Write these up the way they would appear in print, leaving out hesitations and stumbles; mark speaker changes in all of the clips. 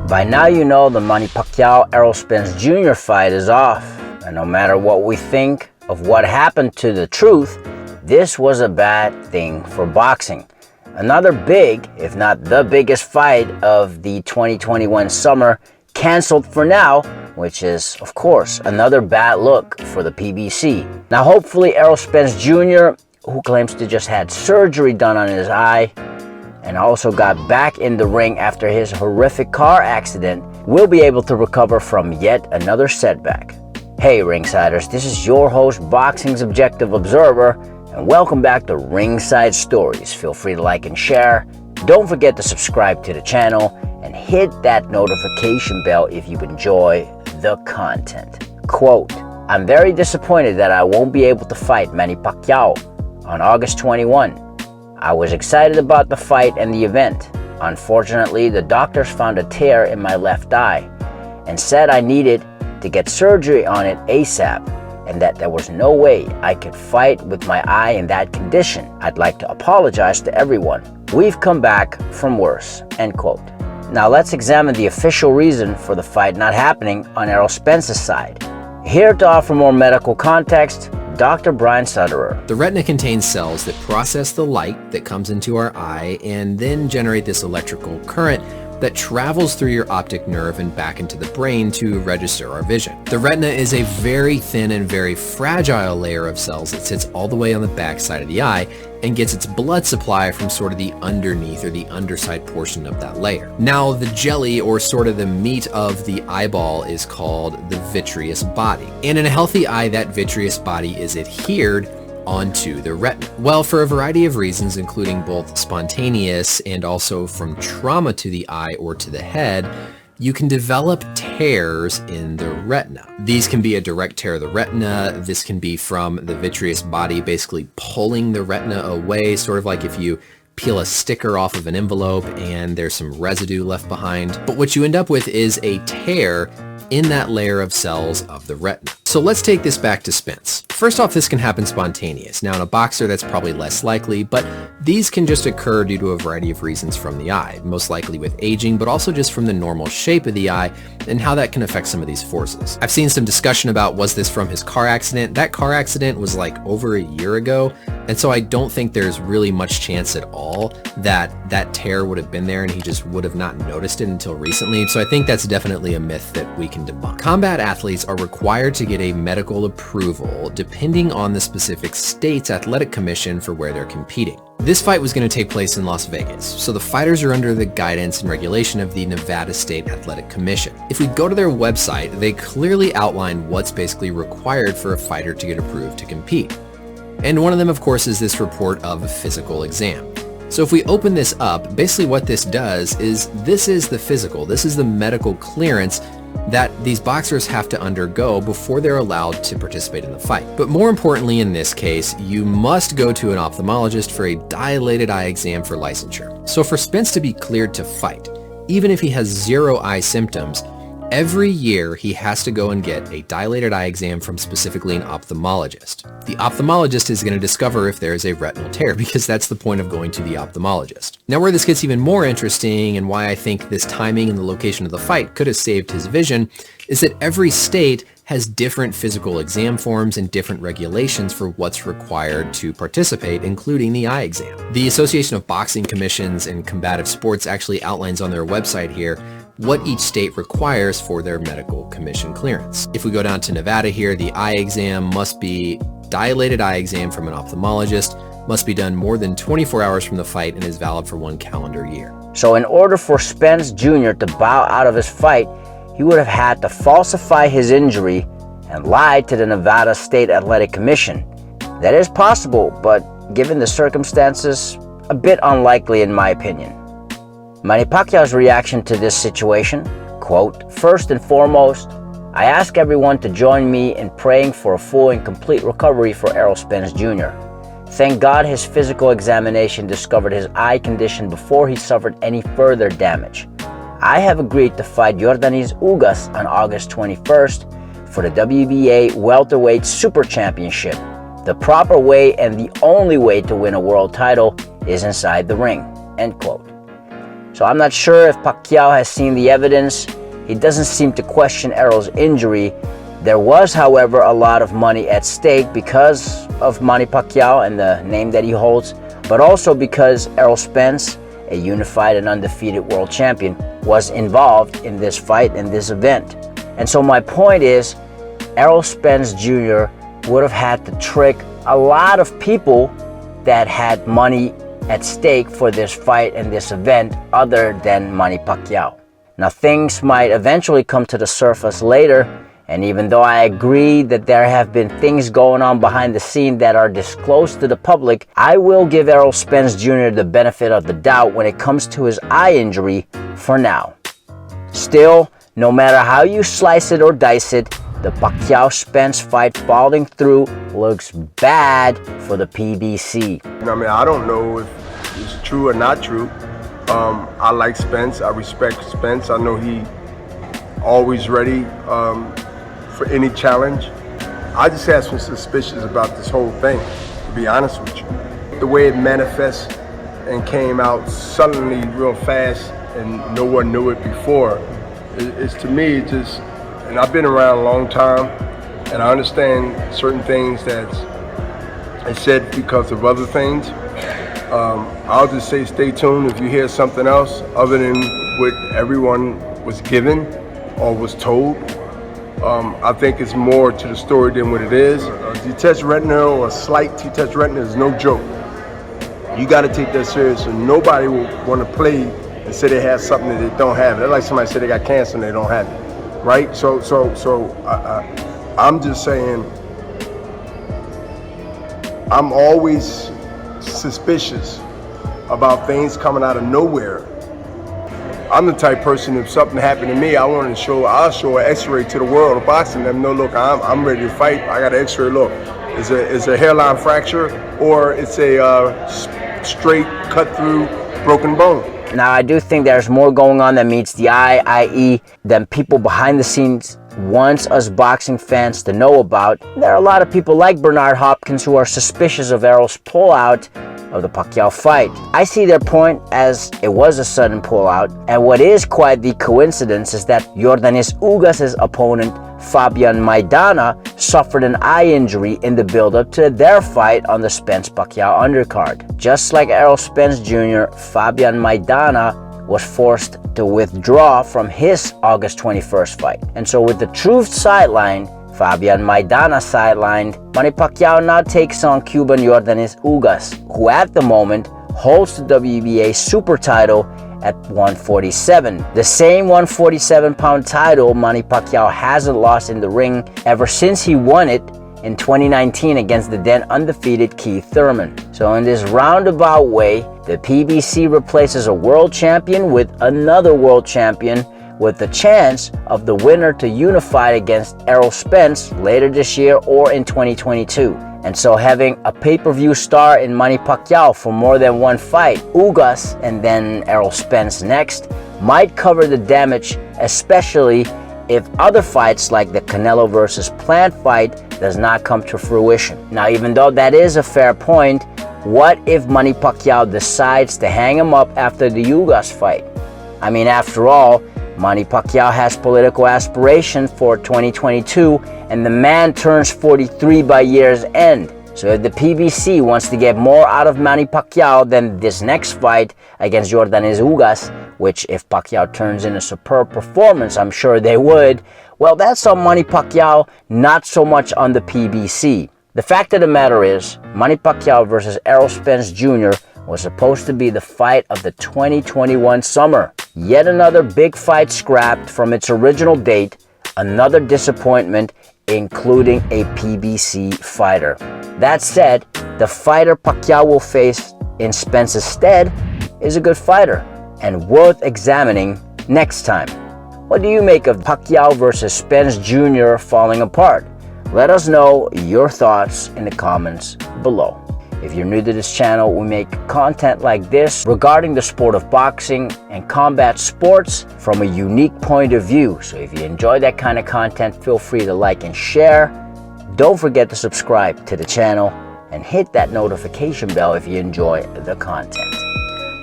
Speaker 1: By now you know the Manny Pacquiao Errol Spence Jr. fight is off, and no matter what we think of what happened to the truth, this was a bad thing for boxing. Another big, if not the biggest fight of the 2021 summer canceled for now, which is, of course, another bad look for the PBC. Now hopefully Errol Spence Jr., who claims to just had surgery done on his eye, and also got back in the ring after his horrific car accident, will be able to recover from yet another setback. Hey Ringsiders, this is your host, Boxing's Objective Observer, and welcome back to Ringside Stories. Feel free to like and share. Don't forget to subscribe to the channel and hit that notification bell if you enjoy the content. Quote, I'm very disappointed that I won't be able to fight Manny Pacquiao on August 21. I was excited about the fight and the event. Unfortunately, the doctors found a tear in my left eye and said I needed to get surgery on it ASAP and that there was no way I could fight with my eye in that condition. I'd like to apologize to everyone. We've come back from worse, end quote. Now let's examine the official reason for the fight not happening on Errol Spence's side. Here to offer more medical context, Dr. Brian Sutterer.
Speaker 2: The retina contains cells that process the light that comes into our eye and then generate this electrical current that travels through your optic nerve and back into the brain to register our vision. The retina is a very thin and very fragile layer of cells that sits all the way on the back side of the eye and gets its blood supply from sort of the underneath or the underside portion of that layer. Now the jelly, or sort of the meat of the eyeball, is called the vitreous body. And in a healthy eye, that vitreous body is adhered onto the retina. Well, for a variety of reasons, including both spontaneous and also from trauma to the eye or to the head, you can develop tears in the retina. These can be a direct tear of the retina. This can be from the vitreous body basically pulling the retina away, sort of like if you peel a sticker off of an envelope and there's some residue left behind. But what you end up with is a tear in that layer of cells of the retina. So let's take this back to Spence. First off, this can happen spontaneous. Now in a boxer, that's probably less likely, but these can just occur due to a variety of reasons from the eye, most likely with aging, but also just from the normal shape of the eye and how that can affect some of these forces. I've seen some discussion about, was this from his car accident? That car accident was like over a year ago, and so I don't think there's really much chance at all that that tear would have been there and he just would have not noticed it until recently. So I think that's definitely a myth that we can debunk. Combat athletes are required to get a medical approval depending on the specific state's athletic commission for where they're competing. This fight was going to take place in Las Vegas, so the fighters are under the guidance and regulation of the Nevada State Athletic Commission. If we go to their website, they clearly outline what's basically required for a fighter to get approved to compete. And one of them, of course, is this report of a physical exam. So if we open this up, basically what this does is this is the physical, this is the medical clearance that these boxers have to undergo before they're allowed to participate in the fight. But more importantly in this case, you must go to an ophthalmologist for a dilated eye exam for licensure. So for Spence to be cleared to fight, even if he has zero eye symptoms, every year he has to go and get a dilated eye exam from specifically an ophthalmologist. The ophthalmologist is going to discover if there is a retinal tear, because that's the point of going to the ophthalmologist. Now where this gets even more interesting, and why I think this timing and the location of the fight could have saved his vision, is that every state has different physical exam forms and different regulations for what's required to participate, including the eye exam. The Association of Boxing Commissions and Combative Sports actually outlines on their website here what each state requires for their medical commission clearance. If we go down to Nevada here, the eye exam must be dilated eye exam from an ophthalmologist, must be done more than 24 hours from the fight, and is valid for 1 calendar year.
Speaker 1: So in order for Spence Jr. to bow out of his fight, he would have had to falsify his injury and lie to the Nevada State Athletic Commission. That is possible, but given the circumstances, a bit unlikely in my opinion. Manny Pacquiao's reaction to this situation, quote, first and foremost, I ask everyone to join me in praying for a full and complete recovery for Errol Spence Jr. Thank God his physical examination discovered his eye condition before he suffered any further damage. I have agreed to fight Yordenis Ugas on August 21st for the WBA welterweight super championship. The proper way and the only way to win a world title is inside the ring, end quote. So I'm not sure if Pacquiao has seen the evidence. He doesn't seem to question Errol's injury. There was, however, a lot of money at stake because of Manny Pacquiao and the name that he holds, but also because Errol Spence, a unified and undefeated world champion, was involved in this fight and this event. And so my point is, Errol Spence Jr. would have had to trick a lot of people that had money at stake for this fight and this event other than Manny Pacquiao. Now, things might eventually come to the surface later, and even though I agree that there have been things going on behind the scene that are disclosed to the public, I will give Errol Spence Jr. the benefit of the doubt when it comes to his eye injury for now. Still, no matter how you slice it or dice it, the Pacquiao-Spence fight falling through looks bad for the PBC.
Speaker 3: I mean, I don't know if it's true or not true. I like Spence. I respect Spence. I know he always ready for any challenge. I just have some suspicions about this whole thing, to be honest with you. The way it manifests and came out suddenly real fast and no one knew it before, it's to me just, and I've been around a long time and I understand certain things that's said because of other things. I'll just say stay tuned if you hear something else other than what everyone was given or was told. I think it's more to the story than what it is. Detached retinal or slight detached retinal is no joke. You got to take that serious, and nobody will want to play and say they have something that they don't have. They're like somebody say they got cancer and they don't have it, right? So I'm just saying, I'm always suspicious about things coming out of nowhere. I'm the type person, if something happened to me, I'll show an x-ray to the world of boxing. Let them know, look, I'm ready to fight. I got an x-ray, look. It's a hairline fracture or it's a straight cut through broken bone.
Speaker 1: Now, I do think there's more going on that meets the eye, i.e. than people behind the scenes wants us boxing fans to know about. There are a lot of people like Bernard Hopkins who are suspicious of Errol's pullout of the Pacquiao fight. I see their point as it was a sudden pullout, and what is quite the coincidence is that Yordenis Ugas' opponent Fabian Maidana suffered an eye injury in the build-up to their fight on the Spence-Pacquiao undercard. Just like Errol Spence Jr., Fabian Maidana was forced to withdraw from his August 21st fight. And so with the truth sidelined, Fabian Maidana sidelined, Manny Pacquiao now takes on Cuban Yordenis Ugas, who at the moment holds the WBA super title at 147. The same 147-pound title Manny Pacquiao hasn't lost in the ring ever since he won it in 2019 against the then undefeated Keith Thurman. So in this roundabout way, the PBC replaces a world champion with another world champion, with the chance of the winner to unify against Errol Spence later this year or in 2022. And so having a pay-per-view star in Manny Pacquiao for more than one fight, Ugas and then Errol Spence next, might cover the damage, especially if other fights like the Canelo versus Plant fight does not come to fruition. Now, even though that is a fair point, what if Manny Pacquiao decides to hang him up after the Ugas fight? I mean, after all, Manny Pacquiao has political aspirations for 2022, and the man turns 43 by year's end. So if the PBC wants to get more out of Manny Pacquiao than this next fight against Yordenis Ugas, which if Pacquiao turns in a superb performance, I'm sure they would, well, that's on Manny Pacquiao, not so much on the PBC. The fact of the matter is, Manny Pacquiao versus Errol Spence Jr. was supposed to be the fight of the 2021 summer. Yet another big fight scrapped from its original date, another disappointment, including a PBC fighter. That said, the fighter Pacquiao will face in Spence's stead is a good fighter and worth examining next time. What do you make of Pacquiao versus Spence Jr. falling apart? Let us know your thoughts in the comments below. If you're new to this channel, we make content like this regarding the sport of boxing and combat sports from a unique point of view. So if you enjoy that kind of content, feel free to like and share. Don't forget to subscribe to the channel and hit that notification bell if you enjoy the content.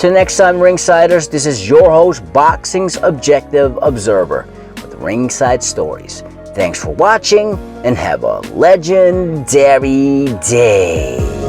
Speaker 1: Till next time, Ringsiders, this is your host, Boxing's Objective Observer, with Ringside Stories. Thanks for watching, and have a legendary day.